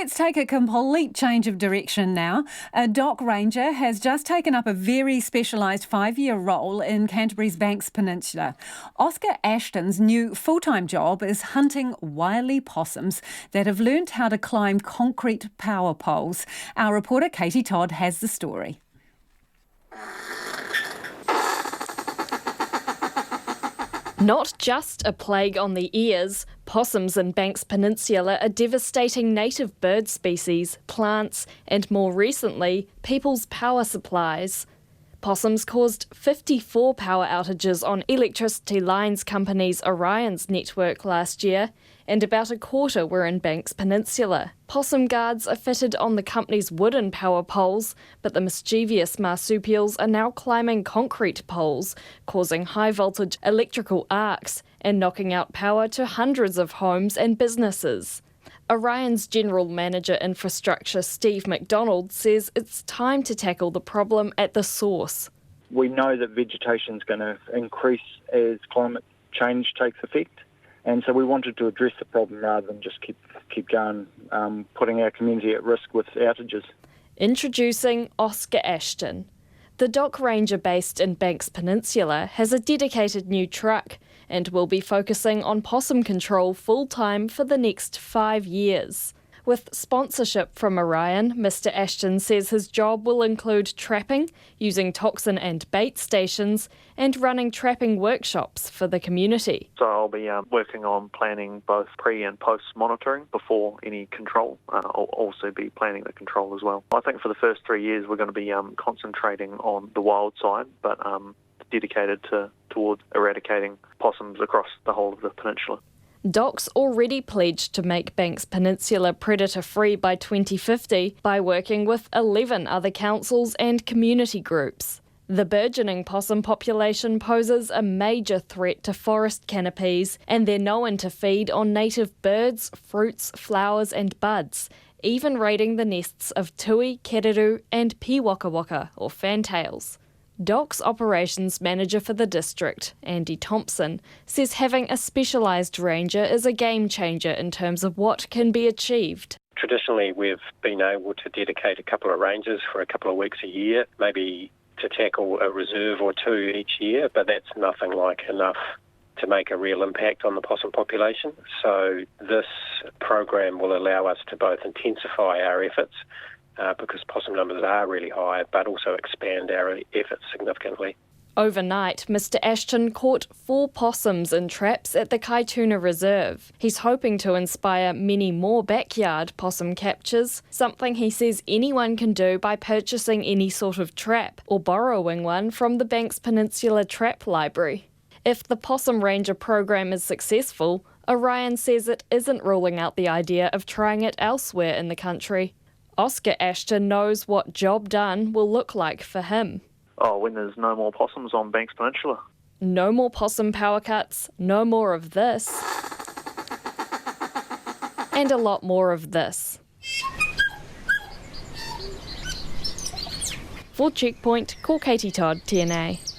Let's take a complete change of direction now. A dock ranger has just taken up a very specialised 5-year role in Canterbury's Banks Peninsula. Oscar Ashton's new full-time job is hunting wily possums that have learnt how to climb concrete power poles. Our reporter Katie Todd has the story. Not just a plague on the ears, possums in Banks Peninsula are devastating native bird species, plants, and more recently, people's power supplies. Possums caused 54 power outages on electricity lines company's Orion's network last year, and about a quarter were in Banks Peninsula. Possum guards are fitted on the company's wooden power poles, but the mischievous marsupials are now climbing concrete poles, causing high-voltage electrical arcs and knocking out power to hundreds of homes and businesses. Orion's General Manager Infrastructure Steve McDonald says it's time to tackle the problem at the source. We know that vegetation is going to increase as climate change takes effect, and so we wanted to address the problem rather than just keep going, putting our community at risk with outages. Introducing Oscar Ashton. The dock ranger based in Banks Peninsula has a dedicated new truck and will be focusing on possum control full-time for the next 5 years. With sponsorship from Orion, Mr Ashton says his job will include trapping, using toxin and bait stations, and running trapping workshops for the community. So I'll be working on planning both pre and post monitoring before any control. I'll also be planning the control as well. I think for the first 3 years we're going to be concentrating on the wild side, but dedicated towards eradicating possums across the whole of the peninsula. DOC's already pledged to make Banks Peninsula predator-free by 2050 by working with 11 other councils and community groups. The burgeoning possum population poses a major threat to forest canopies, and they're known to feed on native birds, fruits, flowers and buds, even raiding the nests of tui, kereru and piwakawaka or fantails. DOC's operations manager for the district, Andy Thompson, says having a specialised ranger is a game changer in terms of what can be achieved. Traditionally, we've been able to dedicate a couple of rangers for a couple of weeks a year, maybe to tackle a reserve or two each year, but that's nothing like enough to make a real impact on the possum population. So this program will allow us to both intensify our efforts because possum numbers are really high, but also expand our efforts significantly. Overnight, Mr Ashton caught 4 possums in traps at the Kaituna Reserve. He's hoping to inspire many more backyard possum captures, something he says anyone can do by purchasing any sort of trap or borrowing one from the Banks Peninsula Trap Library. If the Possum Ranger program is successful, Orion says it isn't ruling out the idea of trying it elsewhere in the country. Oscar Ashton knows what job done will look like for him. When there's no more possums on Banks Peninsula. No more possum power cuts, no more of this, and a lot more of this. For Checkpoint, call Katie Todd, TNA.